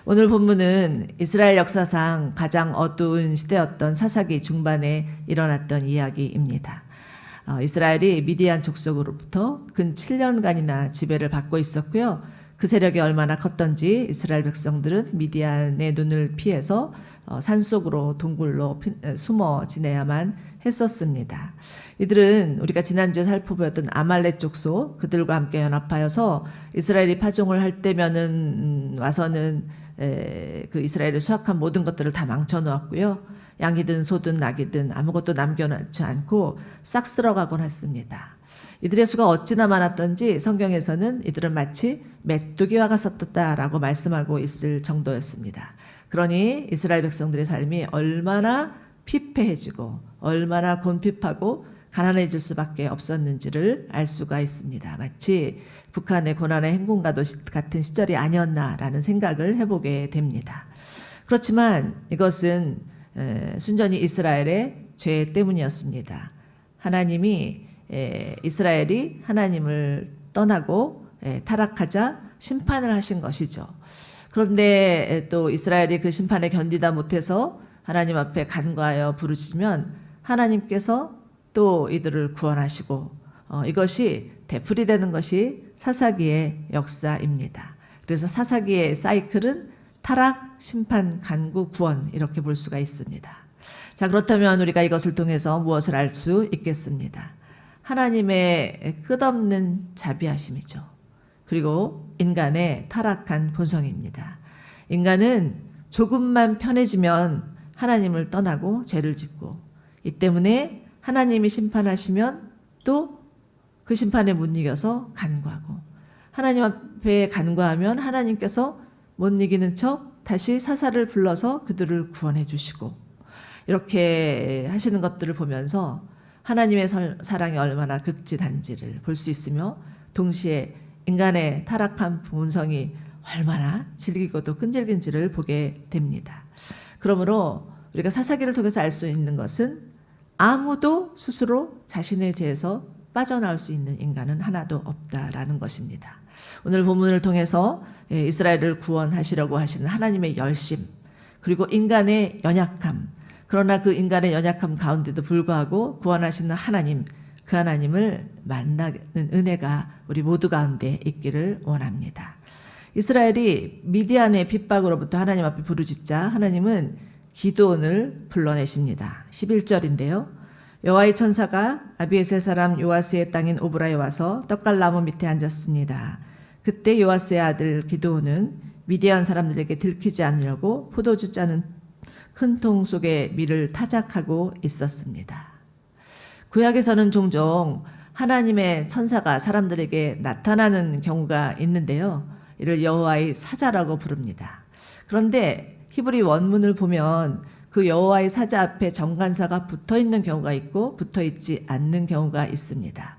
오늘 본문은 이스라엘 역사상 가장 어두운 시대였던 사사기 중반에 일어났던 이야기입니다. 이스라엘이 미디안 족속으로부터 근 7년간이나 지배를 받고 있었고요. 그 세력이 얼마나 컸던지 이스라엘 백성들은 미디안의 눈을 피해서 산속으로 동굴로 숨어 지내야만 했었습니다. 이들은 우리가 지난주에 살펴보았던 아말렉 족속 그들과 함께 연합하여서 이스라엘이 파종을 할 때면은 와서는 그 이스라엘의 수확한 모든 것들을 다 망쳐 놓았고요. 양이든 소든 낙이든 아무것도 남겨놓지 않고 싹 쓸어가곤 했습니다. 이들의 수가 어찌나 많았던지 성경에서는 이들은 마치 메뚜기와 같았다라고 말씀하고 있을 정도였습니다. 그러니 이스라엘 백성들의 삶이 얼마나 피폐해지고 얼마나 곤핍하고 가난해질 수밖에 없었는지를 알 수가 있습니다. 마치 북한의 고난의 행군과도 같은 시절이 아니었나라는 생각을 해보게 됩니다. 그렇지만 이것은 순전히 이스라엘의 죄 때문이었습니다. 하나님이 이스라엘이 하나님을 떠나고 타락하자 심판을 하신 것이죠. 그런데 또 이스라엘이 그 심판에 견디다 못해서 하나님 앞에 간구하여 부르짖으면 하나님께서 또 이들을 구원하시고 이것이 되풀이되는 것이 사사기의 역사입니다. 그래서 사사기의 사이클은 타락, 심판, 간구, 구원 이렇게 볼 수가 있습니다. 자, 그렇다면 우리가 이것을 통해서 무엇을 알 수 있겠습니다. 하나님의 끝없는 자비하심이죠. 그리고 인간의 타락한 본성입니다. 인간은 조금만 편해지면 하나님을 떠나고 죄를 짓고 이 때문에 하나님이 심판하시면 또 그 심판에 못 이겨서 간구하고 하나님 앞에 간구하면 하나님께서 못 이기는 척 다시 사사를 불러서 그들을 구원해 주시고 이렇게 하시는 것들을 보면서 하나님의 사랑이 얼마나 극진한지를 볼 수 있으며 동시에 인간의 타락한 본성이 얼마나 질기고도 끈질긴지를 보게 됩니다. 그러므로 우리가 사사기를 통해서 알 수 있는 것은 아무도 스스로 자신의 죄에서 빠져나올 수 있는 인간은 하나도 없다라는 것입니다. 오늘 본문을 통해서 이스라엘을 구원하시려고 하시는 하나님의 열심 그리고 인간의 연약함 그러나 그 인간의 연약함 가운데도 불구하고 구원하시는 하나님 그 하나님을 만나는 은혜가 우리 모두 가운데 있기를 원합니다. 이스라엘이 미디안의 핍박으로부터 하나님 앞에 부르짖자 하나님은 기드온을 불러내십니다. 11절인데요. 여호와의 천사가 아비에셀 사람 요아스의 땅인 오브라에 와서 떡갈나무 밑에 앉았습니다. 그때 요아스의 아들 기드온은 미디안 사람들에게 들키지 않으려고 포도주 짜는 큰 통 속에 밀을 타작하고 있었습니다. 구약에서는 종종 하나님의 천사가 사람들에게 나타나는 경우가 있는데요. 이를 여호와의 사자라고 부릅니다. 그런데 히브리 원문을 보면 그 여호와의 사자 앞에 정관사가 붙어 있는 경우가 있고 붙어 있지 않는 경우가 있습니다.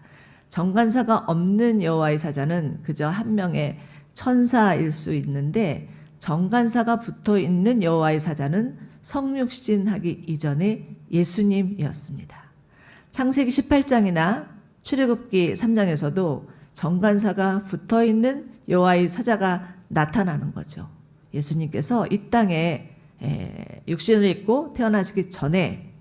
정관사가 없는 여호와의 사자는 그저 한 명의 천사일 수 있는데 정관사가 붙어 있는 여호와의 사자는 성육신하기 이전의 예수님이었습니다. 창세기 18장이나 출애굽기 3장에서도 정관사가 붙어 있는 여호와의 사자가 나타나는 거죠. 예수님께서 이 땅에 육신을 입고 태어나시기 전에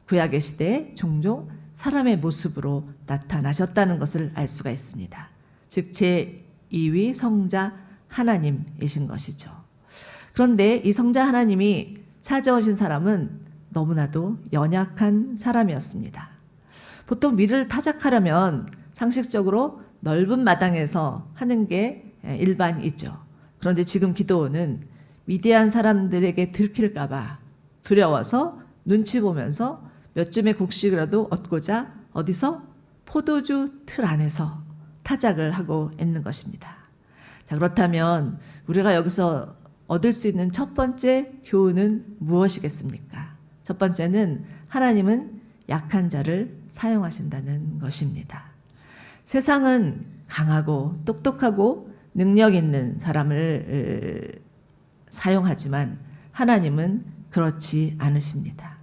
구약의 시대에 종종 사람의 모습으로 나타나셨다는 것을 알 수가 있습니다. 즉 제2위 성자 하나님이신 것이죠. 그런데 이 성자 하나님이 찾아오신 사람은 너무나도 연약한 사람이었습니다. 보통 밀을 타작하려면 상식적으로 넓은 마당에서 하는 게 일반이죠. 그런데 지금 기드온은 미디안 사람들에게 들킬까봐 두려워서 눈치 보면서 몇 줌의 곡식이라도 얻고자 어디서 포도주 틀 안에서 타작을 하고 있는 것입니다. 자, 그렇다면 우리가 여기서 얻을 수 있는 첫 번째 교훈은 무엇이겠습니까? 첫 번째는 하나님은 약한 자를 사용하신다는 것입니다. 세상은 강하고 똑똑하고 능력 있는 사람을 사용하지만 하나님은 그렇지 않으십니다.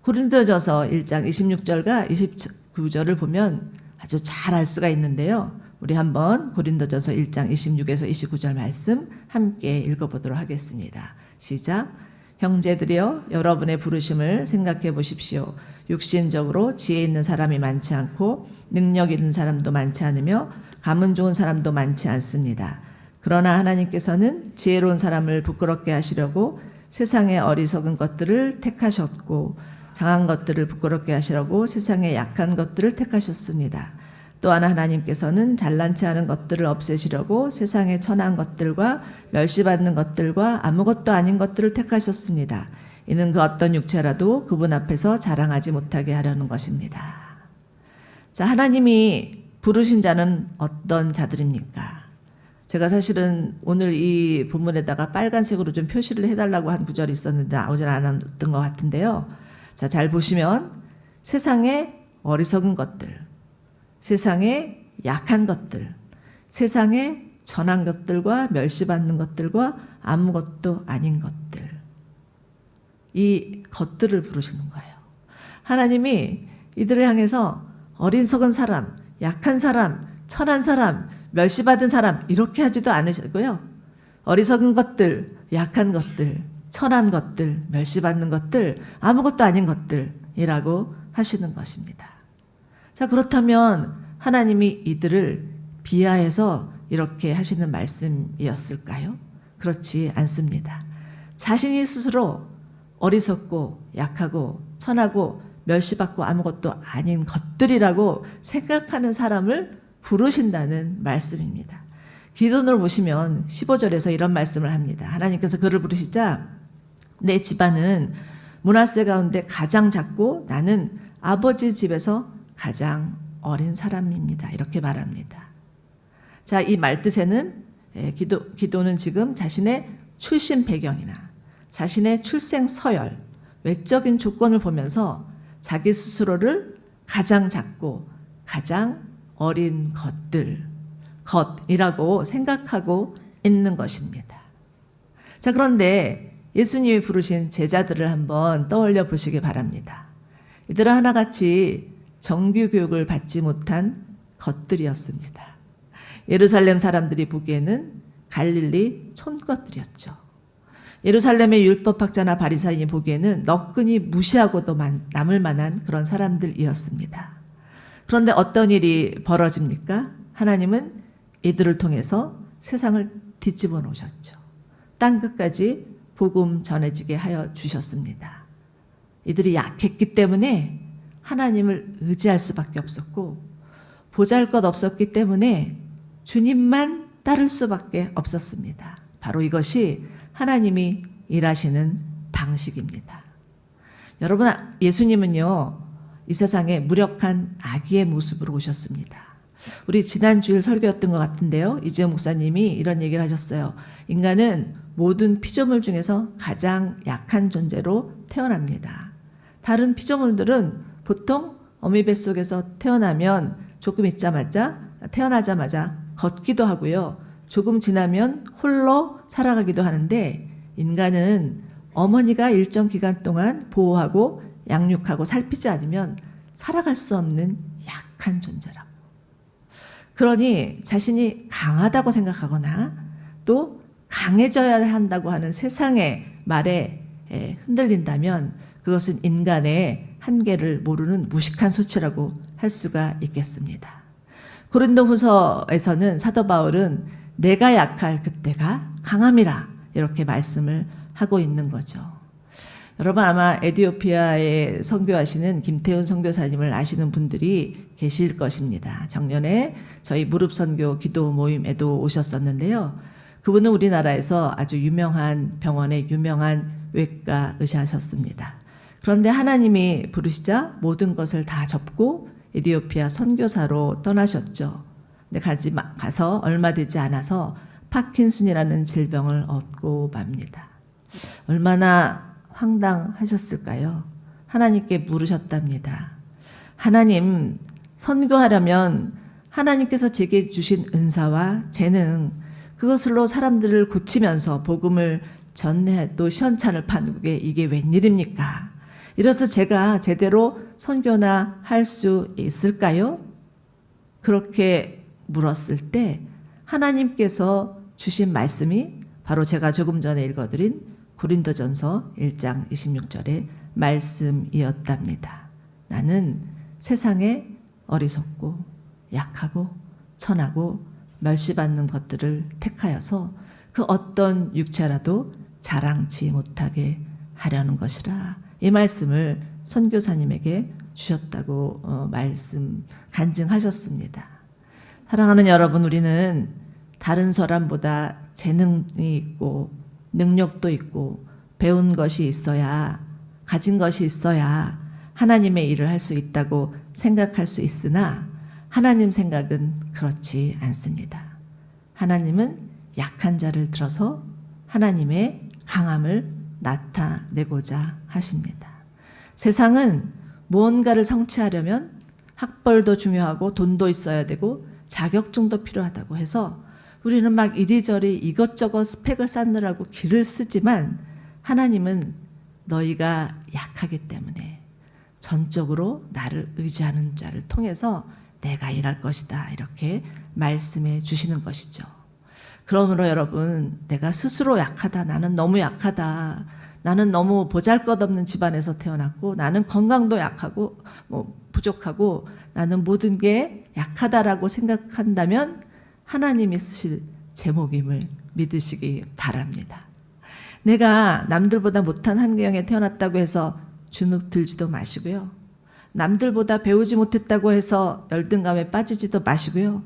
고린도전서 1장 26절과 29절을 보면 아주 잘 알 수가 있는데요. 우리 한번 고린도전서 1장 26에서 29절 말씀 함께 읽어보도록 하겠습니다. 시작. 형제들이여 여러분의 부르심을 생각해 보십시오. 육신적으로 지혜 있는 사람이 많지 않고 능력 있는 사람도 많지 않으며 감은 좋은 사람도 많지 않습니다. 그러나 하나님께서는 지혜로운 사람을 부끄럽게 하시려고 세상의 어리석은 것들을 택하셨고 장한 것들을 부끄럽게 하시려고 세상의 약한 것들을 택하셨습니다. 또한 하나님께서는 잘난치 않은 것들을 없애시려고 세상의 천한 것들과 멸시받는 것들과 아무것도 아닌 것들을 택하셨습니다. 이는 그 어떤 육체라도 그분 앞에서 자랑하지 못하게 하려는 것입니다. 자, 하나님이 부르신 자는 어떤 자들입니까? 제가 사실은 오늘 이 본문에다가 빨간색으로 좀 표시를 해달라고 한 구절이 있었는데 나오질 않았던 것 같은데요. 자, 잘 보시면 세상의 어리석은 것들, 세상의 약한 것들, 세상의 전한 것들과 멸시받는 것들과 아무것도 아닌 것들, 이 것들을 부르시는 거예요. 하나님이 이들을 향해서 어리석은 사람, 약한 사람, 천한 사람, 멸시받은 사람 이렇게 하지도 않으시고요. 어리석은 것들, 약한 것들, 천한 것들, 멸시받는 것들, 아무것도 아닌 것들이라고 하시는 것입니다. 자, 그렇다면 하나님이 이들을 비하해서 이렇게 하시는 말씀이었을까요? 그렇지 않습니다. 자신이 스스로 어리석고 약하고 천하고 멸시받고 아무것도 아닌 것들이라고 생각하는 사람을 부르신다는 말씀입니다. 기도문을 보시면 15절에서 이런 말씀을 합니다. 하나님께서 그를 부르시자 내 집안은 므낫세 가운데 가장 작고 나는 아버지 집에서 가장 어린 사람입니다. 이렇게 말합니다. 자, 이 말뜻에는 기도는 지금 자신의 출신 배경이나 자신의 출생 서열, 외적인 조건을 보면서 자기 스스로를 가장 작고 가장 어린 것이라고 생각하고 있는 것입니다. 자, 그런데 예수님이 부르신 제자들을 한번 떠올려 보시기 바랍니다. 이들은 하나같이 정규 교육을 받지 못한 것들이었습니다. 예루살렘 사람들이 보기에는 갈릴리 촌것들이었죠. 예루살렘의 율법학자나 바리사인이 보기에는 너끈히 무시하고도 남을 만한 그런 사람들이었습니다. 그런데 어떤 일이 벌어집니까? 하나님은 이들을 통해서 세상을 뒤집어 놓으셨죠. 땅끝까지 복음 전해지게 하여 주셨습니다. 이들이 약했기 때문에 하나님을 의지할 수밖에 없었고 보잘것없었기 때문에 주님만 따를 수밖에 없었습니다. 바로 이것이 하나님이 일하시는 방식입니다. 여러분, 예수님은요, 이 세상에 무력한 아기의 모습으로 오셨습니다. 우리 지난 주일 설교였던 것 같은데요. 이재용 목사님이 이런 얘기를 하셨어요. 인간은 모든 피조물 중에서 가장 약한 존재로 태어납니다. 다른 피조물들은 보통 어미 뱃속에서 태어나자마자 걷기도 하고요. 조금 지나면 홀로 살아가기도 하는데 인간은 어머니가 일정 기간 동안 보호하고 양육하고 살피지 않으면 살아갈 수 없는 약한 존재라고. 그러니 자신이 강하다고 생각하거나 또 강해져야 한다고 하는 세상의 말에 흔들린다면 그것은 인간의 한계를 모르는 무식한 소치라고 할 수가 있겠습니다. 고린도후서에서는 사도 바울은 내가 약할 그때가 강함이라 이렇게 말씀을 하고 있는 거죠. 여러분 아마 에티오피아에 선교하시는 김태훈 선교사님을 아시는 분들이 계실 것입니다. 작년에 저희 무릎 선교 기도 모임에도 오셨었는데요. 그분은 우리나라에서 아주 유명한 병원의 유명한 외과 의사셨습니다. 그런데 하나님이 부르시자 모든 것을 다 접고 에티오피아 선교사로 떠나셨죠. 근데 가서 얼마 되지 않아서 파킨슨이라는 질병을 얻고 맙니다. 얼마나 황당하셨을까요? 하나님께 물으셨답니다. 하나님, 선교하려면 하나님께서 제게 주신 은사와 재능, 그것으로 사람들을 고치면서 복음을 전해도 시원찮을 판국에 이게 웬일입니까? 이래서 제가 제대로 선교나 할 수 있을까요? 그렇게 물었을 때 하나님께서 주신 말씀이 바로 제가 조금 전에 읽어드린 고린도전서 1장 26절의 말씀이었답니다. 나는 세상에 어리석고 약하고 천하고 멸시받는 것들을 택하여서 그 어떤 육체라도 자랑치 못하게 하려는 것이라. 이 말씀을 선교사님에게 주셨다고 간증하셨습니다. 사랑하는 여러분, 우리는 다른 사람보다 재능이 있고 능력도 있고 배운 것이 있어야, 가진 것이 있어야 하나님의 일을 할 수 있다고 생각할 수 있으나 하나님 생각은 그렇지 않습니다. 하나님은 약한 자를 들어서 하나님의 강함을 나타내고자 하십니다. 세상은 무언가를 성취하려면 학벌도 중요하고 돈도 있어야 되고 자격증도 필요하다고 해서 우리는 막 이리저리 이것저것 스펙을 쌓느라고 기를 쓰지만 하나님은 너희가 약하기 때문에 전적으로 나를 의지하는 자를 통해서 내가 일할 것이다, 이렇게 말씀해 주시는 것이죠. 그러므로 여러분, 내가 스스로 약하다, 나는 너무 약하다, 나는 너무 보잘것없는 집안에서 태어났고 나는 건강도 약하고 부족하고 나는 모든 게 약하다라고 생각한다면 하나님이 쓰실 제목임을 믿으시기 바랍니다. 내가 남들보다 못한 환경에 태어났다고 해서 주눅 들지도 마시고요. 남들보다 배우지 못했다고 해서 열등감에 빠지지도 마시고요.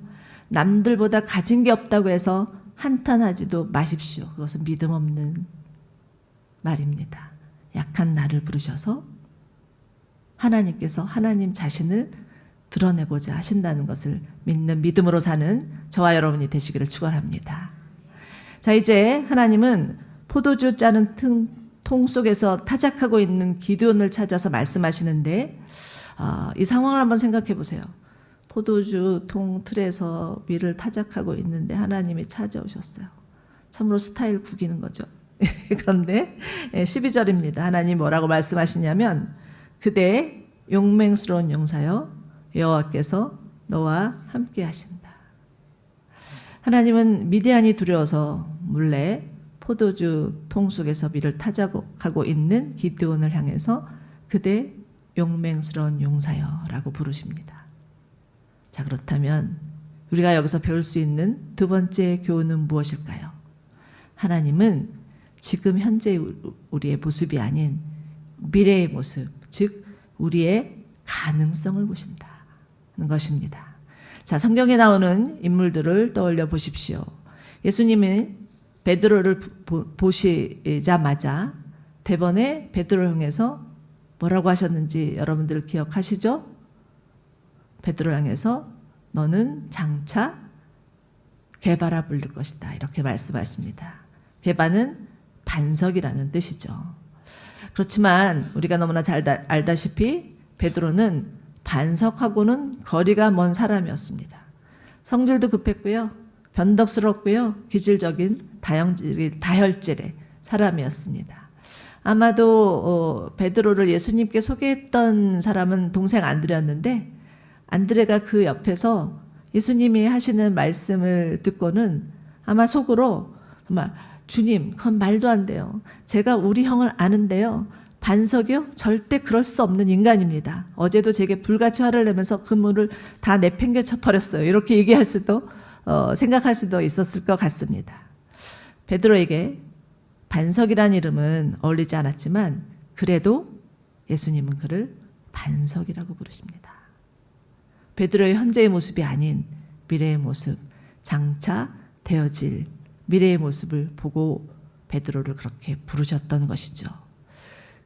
남들보다 가진 게 없다고 해서 한탄하지도 마십시오. 그것은 믿음 없는 말입니다. 약한 나를 부르셔서 하나님께서 하나님 자신을 드러내고자 하신다는 것을 믿는 믿음으로 사는 저와 여러분이 되시기를 축원합니다. 자, 이제 하나님은 포도주 짜는 통 속에서 타작하고 있는 기드온을 찾아서 말씀하시는데 이 상황을 한번 생각해 보세요. 포도주 통 틀에서 밀을 타작하고 있는데 하나님이 찾아오셨어요. 참으로 스타일 구기는 거죠. 그런데 12절입니다. 하나님 뭐라고 말씀하시냐면 그대 용맹스러운 용사여 여호와께서 너와 함께 하신다. 하나님은 미디안이 두려워서 몰래 포도주 통 속에서 밀을 타작하고 있는 기드온을 향해서 그대 용맹스러운 용사여 라고 부르십니다. 자, 그렇다면 우리가 여기서 배울 수 있는 두 번째 교훈은 무엇일까요? 하나님은 지금 현재 우리의 모습이 아닌 미래의 모습, 즉 우리의 가능성을 보신다는 것입니다. 자, 성경에 나오는 인물들을 떠올려 보십시오. 예수님이 베드로를 보시자마자 대번에 베드로를 향해서 뭐라고 하셨는지 여러분들 기억하시죠? 베드로를 향해서 너는 장차 게바라 불릴 것이다, 이렇게 말씀하십니다. 게바는 반석이라는 뜻이죠. 그렇지만 우리가 너무나 잘 알다시피 베드로는 반석하고는 거리가 먼 사람이었습니다. 성질도 급했고요, 변덕스럽고요, 기질적인 다혈질의 사람이었습니다. 아마도 베드로를 예수님께 소개했던 사람은 동생 안드레였는데 안드레가 그 옆에서 예수님이 하시는 말씀을 듣고는 아마 속으로 정말 주님, 그건 말도 안 돼요. 제가 우리 형을 아는데요. 반석이요? 절대 그럴 수 없는 인간입니다. 어제도 제게 불같이 화를 내면서 그 문을 다 내팽개쳐 버렸어요. 이렇게 얘기할 수도 생각할 수도 있었을 것 같습니다. 베드로에게 반석이란 이름은 어울리지 않았지만 그래도 예수님은 그를 반석이라고 부르십니다. 베드로의 현재의 모습이 아닌 미래의 모습, 장차 되어질 미래의 모습을 보고 베드로를 그렇게 부르셨던 것이죠.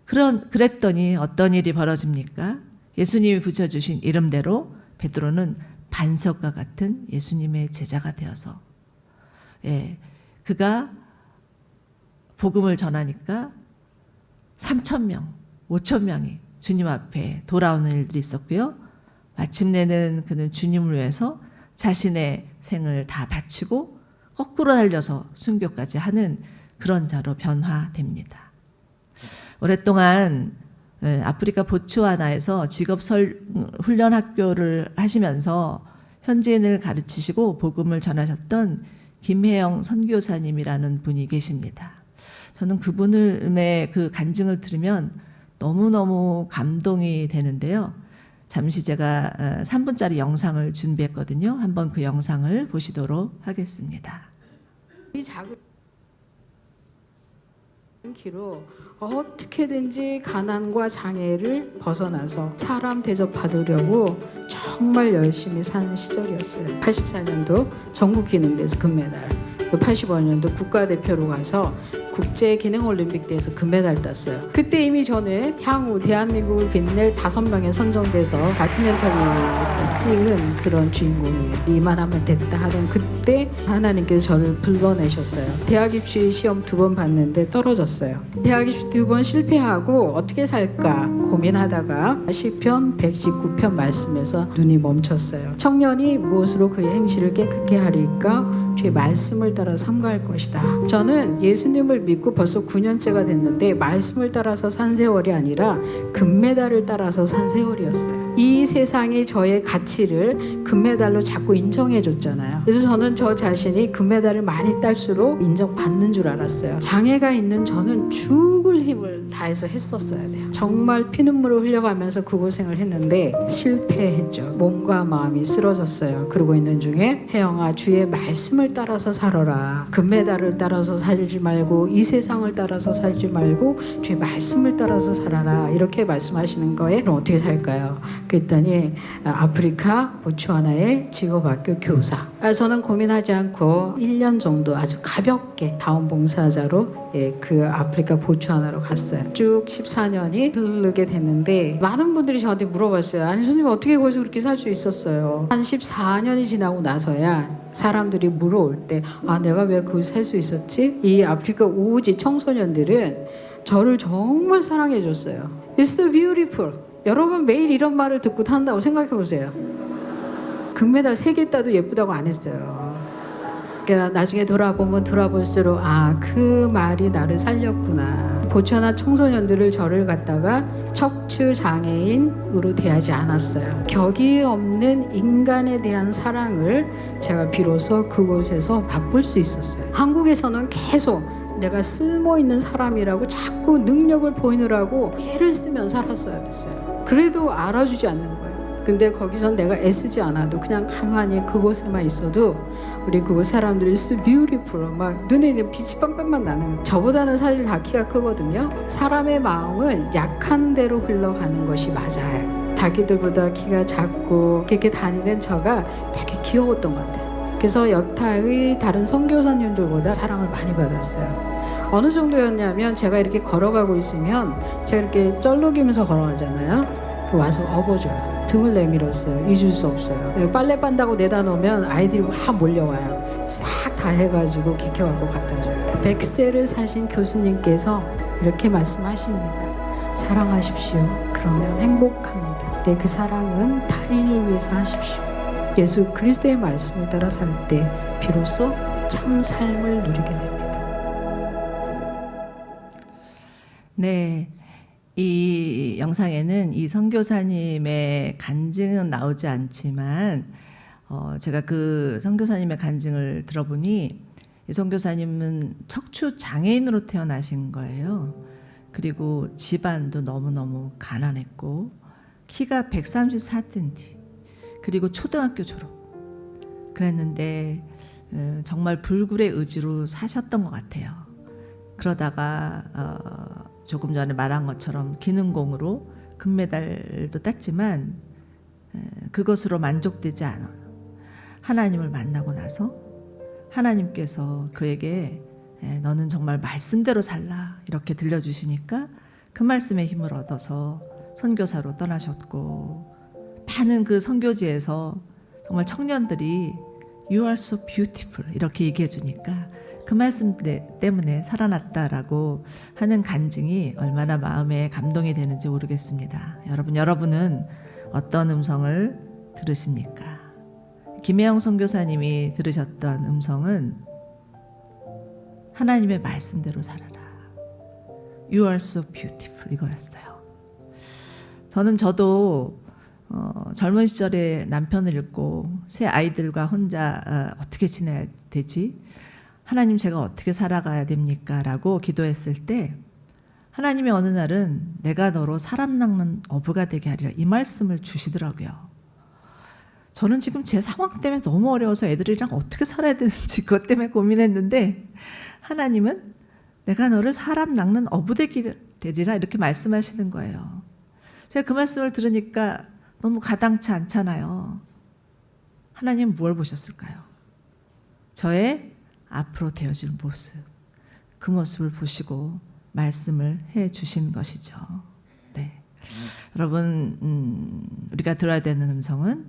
그랬더니 어떤 일이 벌어집니까? 예수님이 붙여주신 이름대로 베드로는 반석과 같은 예수님의 제자가 되어서 그가 복음을 전하니까 3,000명, 5,000명이 주님 앞에 돌아오는 일들이 있었고요. 마침내는 그는 주님을 위해서 자신의 생을 다 바치고 거꾸로 달려서 순교까지 하는 그런 자로 변화됩니다. 오랫동안 아프리카 보츠와나에서 직업 훈련 학교를 하시면서 현지인을 가르치시고 복음을 전하셨던 김혜영 선교사님이라는 분이 계십니다. 저는 그분의 그 간증을 들으면 너무너무 감동이 되는데요. 잠시 제가 3분짜리 영상을 준비했거든요. 한번 그 영상을 보시도록 하겠습니다. 이 작은 키로 어떻게든지 가난과 장애를 벗어나서 사람 대접받으려고 정말 열심히 사는 시절이었어요. 84년도 전국기능대에서 금메달, 85년도 국가대표로 가서 국제기능올림픽대에서 금메달 땄어요. 그때 이미 저는 향후 대한민국을 빛낼 5명에 선정돼서 다큐멘터리를 찍은 그런 주인공이에요. 이만하면 됐다 하던 그때 하나님께서 저를 불러내셨어요. 대학 입시 시험 2번 봤는데 떨어졌어요. 대학 입시 2번 실패하고 어떻게 살까 고민하다가 시편 119편 말씀에서 눈이 멈췄어요. 청년이 무엇으로 그의 행실을 깨끗게 하리까? 주의 말씀을 따라 삼가할 것이다. 저는 예수님을 믿고 벌써 9년째가 됐는데 말씀을 따라서 산 세월이 아니라 금메달을 따라서 산 세월이었어요. 이 세상이 저의 가치를 금메달로 자꾸 인정해 줬잖아요. 그래서 저는 저 자신이 금메달을 많이 딸수록 인정받는 줄 알았어요. 장애가 있는 저는 죽을 힘을 다해서 했었어야 돼요. 정말 피눈물을 흘려가면서 그 고생을 했는데 실패했죠. 몸과 마음이 쓰러졌어요. 그러고 있는 중에 혜영아, 주의 말씀을 따라서 살아라. 금메달을 따라서 살지 말고 이 세상을 따라서 살지 말고 주의 말씀을 따라서 살아라. 이렇게 말씀하시는 거에 그럼 어떻게 살까요? 그랬더니 아프리카 보츠와나의 직업학교 교사. 저는 고민하지 않고 1년 정도 아주 가볍게 자원봉사자로 그 아프리카 보츠와나로 갔어요. 쭉 14년이 흐르게 됐는데 많은 분들이 저한테 물어봤어요. 아니 선생님 어떻게 거기서 그렇게 살 수 있었어요? 한 14년이 지나고 나서야 사람들이 물어올 때 아 내가 왜 거기 살 수 있었지? 이 아프리카 오지 청소년들은 저를 정말 사랑해 줬어요. It's so beautiful. 여러분 매일 이런 말을 듣고 탄다고 생각해 보세요. 금메달 3개 따도 예쁘다고 안 했어요. 그러니까 나중에 돌아볼수록 아, 그 말이 나를 살렸구나. 보츠와나 청소년들을 저를 갖다가 척추 장애인으로 대하지 않았어요. 격이 없는 인간에 대한 사랑을 제가 비로소 그곳에서 맛볼 수 있었어요. 한국에서는 계속 내가 쓸모있는 사람이라고 자꾸 능력을 보이느라고 애를 쓰면 살았어야 됐어요. 그래도 알아주지 않는 거예요. 근데 거기선 내가 애쓰지 않아도 그냥 가만히 그곳에만 있어도 우리 그곳 사람들이 so beautiful 막 눈에 이제 빛이 빰빰만 나는. 저보다는 사실 다 키가 크거든요. 사람의 마음은 약한 대로 흘러가는 것이 맞아요. 자기들보다 키가 작고 그렇게 다니는 저가 되게 귀여웠던 것 같아요. 그래서 여타의 다른 선교사님들보다 사랑을 많이 받았어요. 어느 정도였냐면 제가 이렇게 걸어가고 있으면 제가 이렇게 쩔룩이면서 걸어가잖아요. 그 와서 업어줘요. 등을 내밀었어요. 잊을 수 없어요. 빨래 빤다고 내다 놓으면 아이들이 확 몰려와요. 싹 다 해가지고 개켜갖고 갖다 줘요. 100세를 사신 교수님께서 이렇게 말씀하십니다. 사랑하십시오. 그러면 행복합니다. 근데 그 사랑은 타인을 위해서 하십시오. 예수 그리스도의 말씀을 따라 살 때 비로소 참 삶을 누리게 됩니다. 네. 이 영상에는 이 선교사님의 간증은 나오지 않지만 제가 그 선교사님의 간증을 들어보니 이 선교사님은 척추 장애인으로 태어나신 거예요. 그리고 집안도 너무너무 가난했고 키가 134cm 그리고 초등학교 졸업 그랬는데 정말 불굴의 의지로 사셨던 것 같아요. 그러다가 조금 전에 말한 것처럼 기능공으로 금메달도 땄지만 그것으로 만족되지 않아. 하나님을 만나고 나서 하나님께서 그에게 너는 정말 말씀대로 살라 이렇게 들려주시니까 그 말씀에 힘을 얻어서 선교사로 떠나셨고 많은 그 선교지에서 정말 청년들이 You are so beautiful 이렇게 얘기해 주니까 그 말씀 때문에 살아났다라고 하는 간증이 얼마나 마음에 감동이 되는지 모르겠습니다. 여러분은 어떤 음성을 들으십니까? 김혜영 선교사님이 들으셨던 음성은 하나님의 말씀대로 살아라. You are so beautiful 이거였어요. 저도 젊은 시절에 남편을 잃고 새 아이들과 혼자 어떻게 지내야 되지? 하나님 제가 어떻게 살아가야 됩니까? 라고 기도했을 때 하나님이 어느 날은 내가 너로 사람 낚는 어부가 되게 하리라 이 말씀을 주시더라고요. 저는 지금 제 상황 때문에 너무 어려워서 애들이랑 어떻게 살아야 되는지 그것 때문에 고민했는데 하나님은 내가 너를 사람 낚는 어부 되리라 이렇게 말씀하시는 거예요. 제가 그 말씀을 들으니까 너무 가당치 않잖아요. 하나님 무엇을 보셨을까요? 저의 앞으로 되어질 모습, 그 모습을 보시고 말씀을 해 주신 것이죠. 네. 여러분, 우리가 들어야 되는 음성은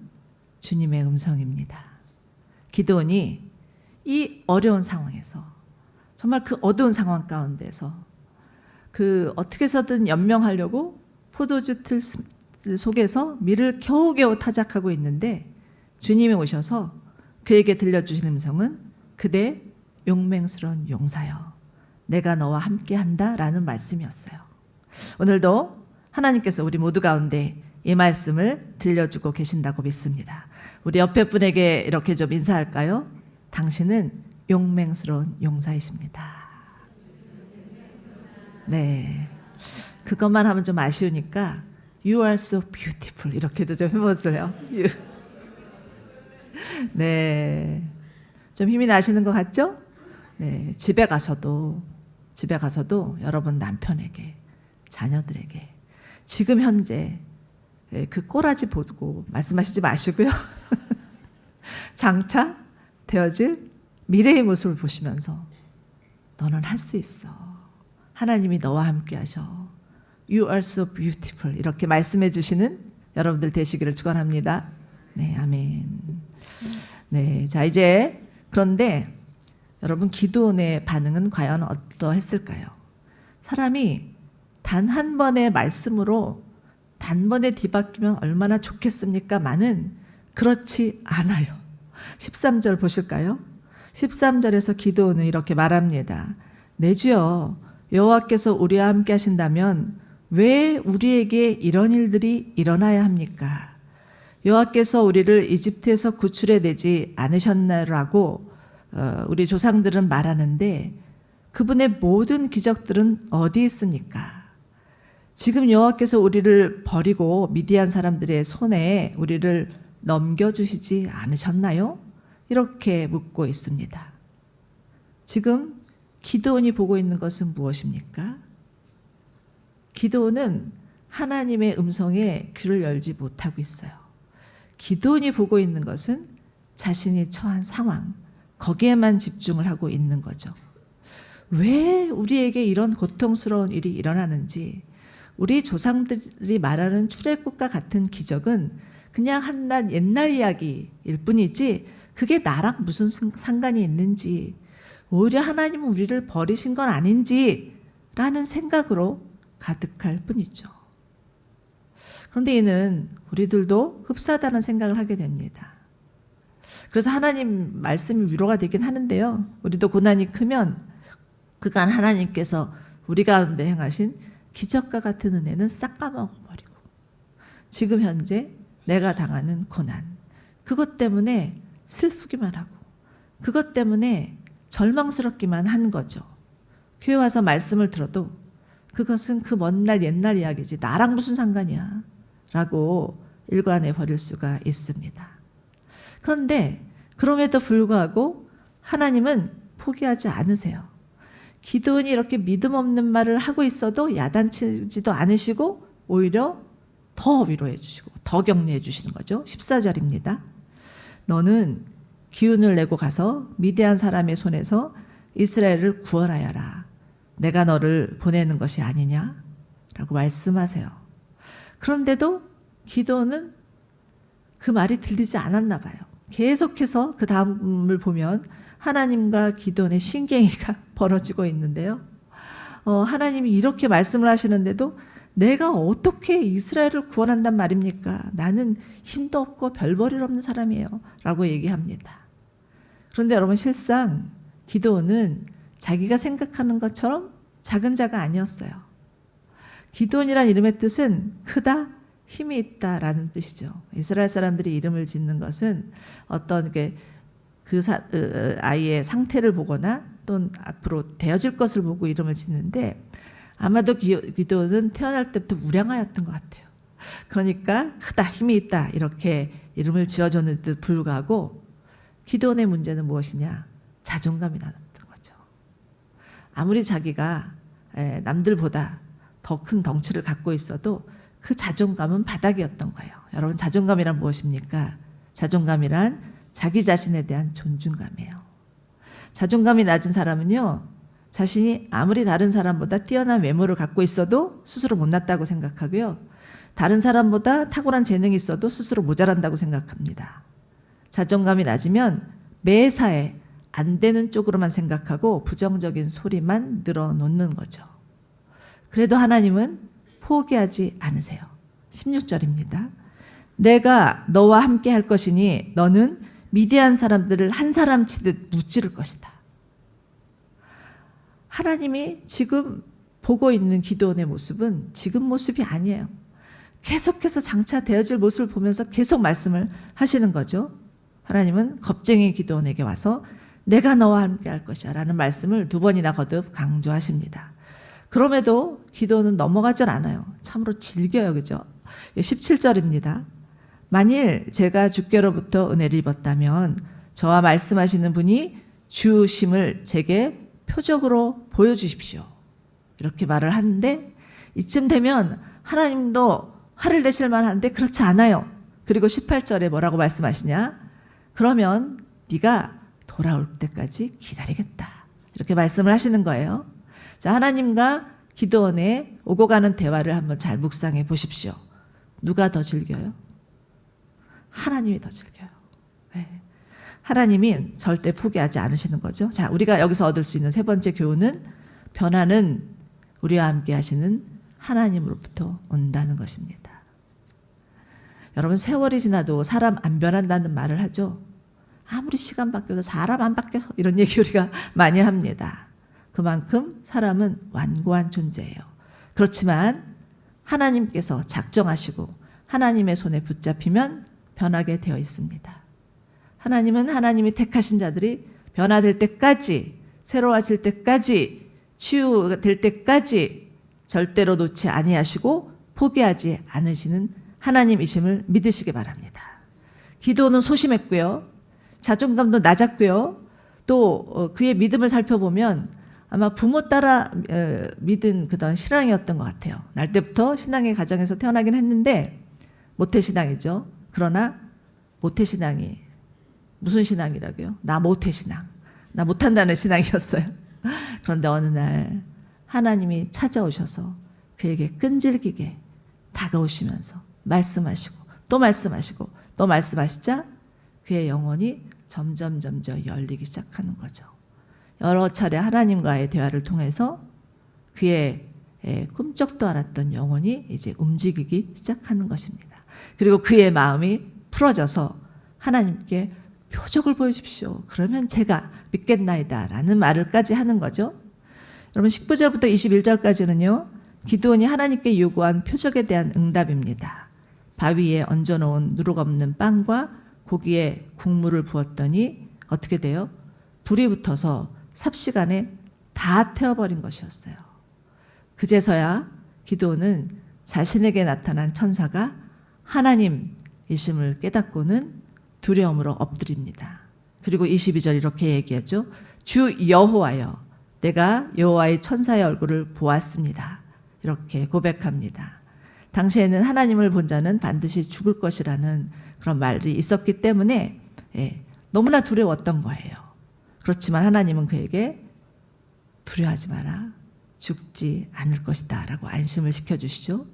주님의 음성입니다. 기드온이 이 어려운 상황에서 정말 그 어두운 상황 가운데서 그 어떻게 해서든 연명하려고 포도주 틀 속에서 밀을 겨우겨우 타작하고 있는데 주님이 오셔서 그에게 들려주신 음성은 그대 용맹스러운 용사여 내가 너와 함께한다 라는 말씀이었어요. 오늘도 하나님께서 우리 모두 가운데 이 말씀을 들려주고 계신다고 믿습니다. 우리 옆에 분에게 이렇게 좀 인사할까요? 당신은 용맹스러운 용사이십니다. 네, 그것만 하면 좀 아쉬우니까 You are so beautiful 이렇게도 좀 해보세요. 네, 좀 힘이 나시는 것 같죠? 네, 집에 가서도 여러분 남편에게, 자녀들에게 지금 현재 그 꼬라지 보고 말씀하시지 마시고요. 장차 되어질 미래의 모습을 보시면서 너는 할 수 있어. 하나님이 너와 함께 하셔. You are so beautiful 이렇게 말씀해 주시는 여러분들 되시기를 축원합니다. 네, 아멘. 네, 자 이제 그런데 여러분 기드온의 반응은 과연 어떠했을까요? 사람이 단 한 번의 말씀으로 단번에 뒤바뀌면 얼마나 좋겠습니까? 만은 그렇지 않아요. 13절 보실까요? 13절에서 기드온은 이렇게 말합니다. 내 주여 여호와께서 우리와 함께 하신다면 왜 우리에게 이런 일들이 일어나야 합니까? 여호와께서 우리를 이집트에서 구출해 내지 않으셨나라고 우리 조상들은 말하는데 그분의 모든 기적들은 어디 있습니까? 지금 여호와께서 우리를 버리고 미디안 사람들의 손에 우리를 넘겨주시지 않으셨나요? 이렇게 묻고 있습니다. 지금 기드온이 보고 있는 것은 무엇입니까? 기드온은 하나님의 음성에 귀를 열지 못하고 있어요. 기드온이 보고 있는 것은 자신이 처한 상황, 거기에만 집중을 하고 있는 거죠. 왜 우리에게 이런 고통스러운 일이 일어나는지, 우리 조상들이 말하는 출애굽과 같은 기적은 그냥 한낱 옛날 이야기일 뿐이지 그게 나랑 무슨 상관이 있는지, 오히려 하나님은 우리를 버리신 건 아닌지라는 생각으로 가득할 뿐이죠. 그런데 이는 우리들도 흡사하다는 생각을 하게 됩니다. 그래서 하나님 말씀이 위로가 되긴 하는데요. 우리도 고난이 크면 그간 하나님께서 우리 가운데 행하신 기적과 같은 은혜는 싹 까먹어버리고 지금 현재 내가 당하는 고난, 그것 때문에 슬프기만 하고 그것 때문에 절망스럽기만 한 거죠. 교회 와서 말씀을 들어도 그것은 그 먼 날 옛날 이야기지 나랑 무슨 상관이야 라고 일관해 버릴 수가 있습니다. 그런데 그럼에도 불구하고 하나님은 포기하지 않으세요. 기드온이 이렇게 믿음 없는 말을 하고 있어도 야단치지도 않으시고 오히려 더 위로해 주시고 더 격려해 주시는 거죠. 14절입니다. 너는 기운을 내고 가서 미디안 사람의 손에서 이스라엘을 구원하여라. 내가 너를 보내는 것이 아니냐? 라고 말씀하세요. 그런데도 기드온은 그 말이 들리지 않았나 봐요. 계속해서 그 다음을 보면 하나님과 기드온의 신경이가 벌어지고 있는데요. 하나님이 이렇게 말씀을 하시는데도 내가 어떻게 이스라엘을 구원한단 말입니까? 나는 힘도 없고 별 볼일 없는 사람이에요. 라고 얘기합니다. 그런데 여러분 실상 기드온은 자기가 생각하는 것처럼 작은 자가 아니었어요. 기드온이란 이름의 뜻은 크다, 힘이 있다라는 뜻이죠. 이스라엘 사람들이 이름을 짓는 것은 어떤 아이의 상태를 보거나 또는 앞으로 되어질 것을 보고 이름을 짓는데 아마도 기도는 태어날 때부터 우량하였던 것 같아요. 그러니까 크다, 힘이 있다 이렇게 이름을 지어줬는데도 불구하고 기도원의 문제는 무엇이냐? 자존감이 나왔던 거죠. 아무리 자기가 남들보다 더 큰 덩치를 갖고 있어도 그 자존감은 바닥이었던 거예요. 여러분, 자존감이란 무엇입니까? 자존감이란 자기 자신에 대한 존중감이에요. 자존감이 낮은 사람은요, 자신이 아무리 다른 사람보다 뛰어난 외모를 갖고 있어도 스스로 못났다고 생각하고요, 다른 사람보다 탁월한 재능이 있어도 스스로 모자란다고 생각합니다. 자존감이 낮으면 매사에 안 되는 쪽으로만 생각하고 부정적인 소리만 늘어놓는 거죠. 그래도 하나님은 포기하지 않으세요. 16절입니다. 내가 너와 함께 할 것이니 너는 미디안 사람들을 한 사람 치듯 무찌를 것이다. 하나님이 지금 보고 있는 기도원의 모습은 지금 모습이 아니에요. 계속해서 장차 되어질 모습을 보면서 계속 말씀을 하시는 거죠. 하나님은 겁쟁이 기도원에게 와서 내가 너와 함께 할 것이야 라는 말씀을 2번이나 거듭 강조하십니다. 그럼에도 기도는 넘어가질 않아요. 참으로 즐겨요. 그죠? 17절입니다. 만일 제가 주께로부터 은혜를 입었다면 저와 말씀하시는 분이 주심을 제게 표적으로 보여주십시오. 이렇게 말을 하는데 이쯤 되면 하나님도 화를 내실 만한데 그렇지 않아요. 그리고 18절에 뭐라고 말씀하시냐? 그러면 네가 돌아올 때까지 기다리겠다. 이렇게 말씀을 하시는 거예요. 자, 하나님과 기도원의 오고 가는 대화를 한번 잘 묵상해 보십시오. 누가 더 즐겨요? 하나님이 더 즐겨요. 네. 하나님이 절대 포기하지 않으시는 거죠. 자, 우리가 여기서 얻을 수 있는 세 번째 교훈은 변화는 우리와 함께 하시는 하나님으로부터 온다는 것입니다. 여러분, 세월이 지나도 사람 안 변한다는 말을 하죠. 아무리 시간 바뀌어도 사람 안 바뀌어 이런 얘기 우리가 많이 합니다. 그만큼 사람은 완고한 존재예요. 그렇지만 하나님께서 작정하시고 하나님의 손에 붙잡히면 변하게 되어 있습니다. 하나님은 하나님이 택하신 자들이 변화될 때까지, 새로워질 때까지, 치유될 때까지 절대로 놓지 아니하시고 포기하지 않으시는 하나님이심을 믿으시기 바랍니다. 기도는 소심했고요. 자존감도 낮았고요. 또 그의 믿음을 살펴보면 아마 부모 따라 믿은 그런 신앙이었던 것 같아요. 날 때부터 신앙의 가정에서 태어나긴 했는데 모태신앙이죠. 그러나 모태신앙이 무슨 신앙이라고요? 나 모태신앙. 나 못한다는 신앙이었어요. 그런데 어느 날 하나님이 찾아오셔서 그에게 끈질기게 다가오시면서 말씀하시고 또 말씀하시고 또 말씀하시자 그의 영혼이 점점 열리기 시작하는 거죠. 여러 차례 하나님과의 대화를 통해서 그의 꿈쩍도 않았던 영혼이 이제 움직이기 시작하는 것입니다. 그리고 그의 마음이 풀어져서 하나님께 표적을 보여주십시오. 그러면 제가 믿겠나이다 라는 말을까지 하는 거죠. 여러분, 19절부터 21절까지는요. 기드온이 하나님께 요구한 표적에 대한 응답입니다. 바위에 얹어놓은 누룩 없는 빵과 고기에 국물을 부었더니 어떻게 돼요? 불이 붙어서 삽시간에 다 태워버린 것이었어요. 그제서야 기드온은 자신에게 나타난 천사가 하나님이심을 깨닫고는 두려움으로 엎드립니다. 그리고 22절 이렇게 얘기하죠. 주 여호와여, 내가 여호와의 천사의 얼굴을 보았습니다. 이렇게 고백합니다. 당시에는 하나님을 본 자는 반드시 죽을 것이라는 그런 말이 있었기 때문에 너무나 두려웠던 거예요. 그렇지만 하나님은 그에게 두려워하지 마라. 죽지 않을 것이다 라고 안심을 시켜주시죠.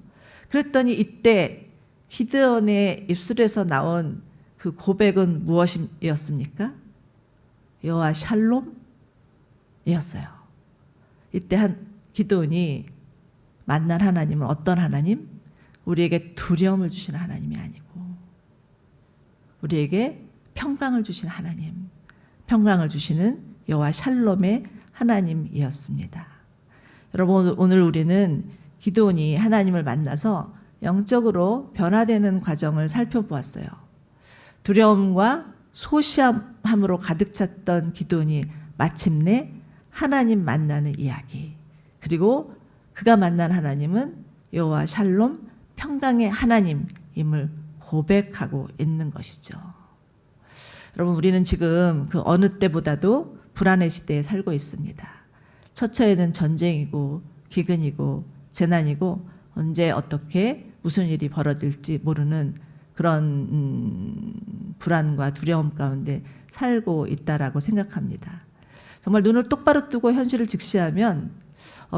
그랬더니 이때 기드온의 입술에서 나온 그 고백은 무엇이었습니까? 여호와 샬롬이었어요. 이때 기드온이 만난 하나님은 어떤 하나님? 우리에게 두려움을 주시는 하나님이 아니고 우리에게 평강을 주시는 하나님, 평강을 주시는 여호와 샬롬의 하나님이었습니다. 여러분, 오늘 우리는 기드온이 하나님을 만나서 영적으로 변화되는 과정을 살펴보았어요. 두려움과 소시함으로 가득 찼던 기도원이 마침내 하나님 만나는 이야기, 그리고 그가 만난 하나님은 여호와 샬롬 평강의 하나님임을 고백하고 있는 것이죠. 여러분, 우리는 지금 그 어느 때보다도 불안의 시대에 살고 있습니다. 처처에는 전쟁이고 기근이고 재난이고 언제 어떻게 무슨 일이 벌어질지 모르는 그런 불안과 두려움 가운데 살고 있다라고 생각합니다. 정말 눈을 똑바로 뜨고 현실을 직시하면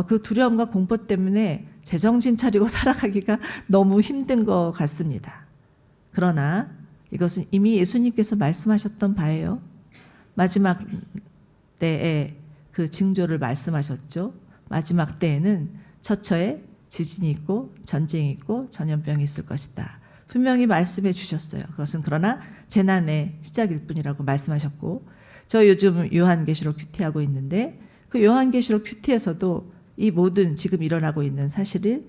그 두려움과 공포 때문에 제정신 차리고 살아가기가 너무 힘든 것 같습니다. 그러나 이것은 이미 예수님께서 말씀하셨던 바예요. 마지막 때에 그 징조를 말씀하셨죠. 마지막 때에는 처처에 지진이 있고 전쟁이 있고 전염병이 있을 것이다. 분명히 말씀해 주셨어요. 그것은 그러나 재난의 시작일 뿐이라고 말씀하셨고, 저 요즘 요한계시록 큐티하고 있는데 그 요한계시록 큐티에서도 이 모든 지금 일어나고 있는 사실이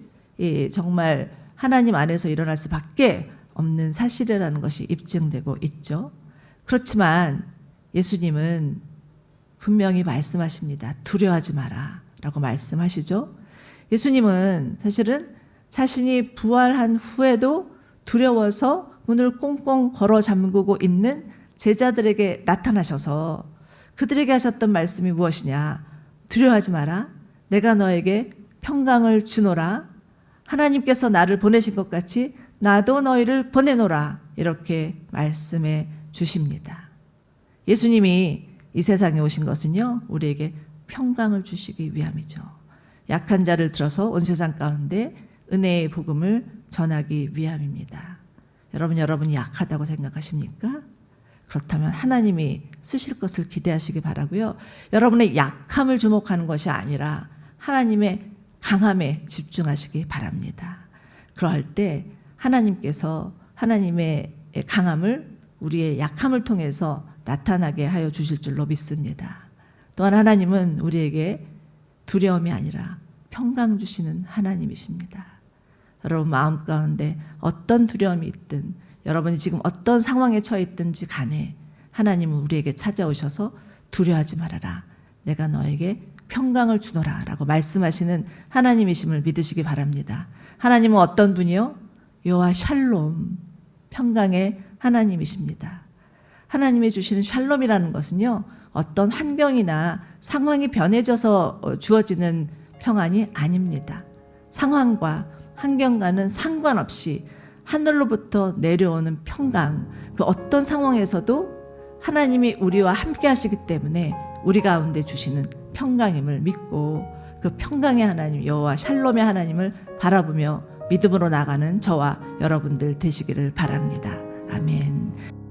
정말 하나님 안에서 일어날 수밖에 없는 사실이라는 것이 입증되고 있죠. 그렇지만 예수님은 분명히 말씀하십니다. 두려워하지 마라 라고 말씀하시죠. 예수님은 사실은 자신이 부활한 후에도 두려워서 문을 꽁꽁 걸어 잠그고 있는 제자들에게 나타나셔서 그들에게 하셨던 말씀이 무엇이냐? 두려워하지 마라. 내가 너에게 평강을 주노라. 하나님께서 나를 보내신 것 같이 나도 너희를 보내노라. 이렇게 말씀해 주십니다. 예수님이 이 세상에 오신 것은요, 우리에게 평강을 주시기 위함이죠. 약한 자를 들어서 온 세상 가운데 은혜의 복음을 전하기 위함입니다. 여러분이 약하다고 생각하십니까? 그렇다면 하나님이 쓰실 것을 기대하시기 바라고요. 여러분의 약함을 주목하는 것이 아니라 하나님의 강함에 집중하시기 바랍니다. 그럴 때 하나님께서 하나님의 강함을 우리의 약함을 통해서 나타나게 하여 주실 줄로 믿습니다. 또한 하나님은 우리에게 두려움이 아니라 평강 주시는 하나님이십니다. 여러분 마음 가운데 어떤 두려움이 있든, 여러분이 지금 어떤 상황에 처해 있든지 간에 하나님은 우리에게 찾아오셔서 두려워하지 말아라. 내가 너에게 평강을 주노라 라고 말씀하시는 하나님이심을 믿으시기 바랍니다. 하나님은 어떤 분이요? 여호와 샬롬, 평강의 하나님이십니다. 하나님이 주시는 샬롬이라는 것은요, 어떤 환경이나 상황이 변해져서 주어지는 평안이 아닙니다. 상황과 환경과는 상관없이 하늘로부터 내려오는 평강, 그 어떤 상황에서도 하나님이 우리와 함께 하시기 때문에 우리 가운데 주시는 평강임을 믿고 그 평강의 하나님, 여호와 샬롬의 하나님을 바라보며 믿음으로 나가는 저와 여러분들 되시기를 바랍니다. 아멘.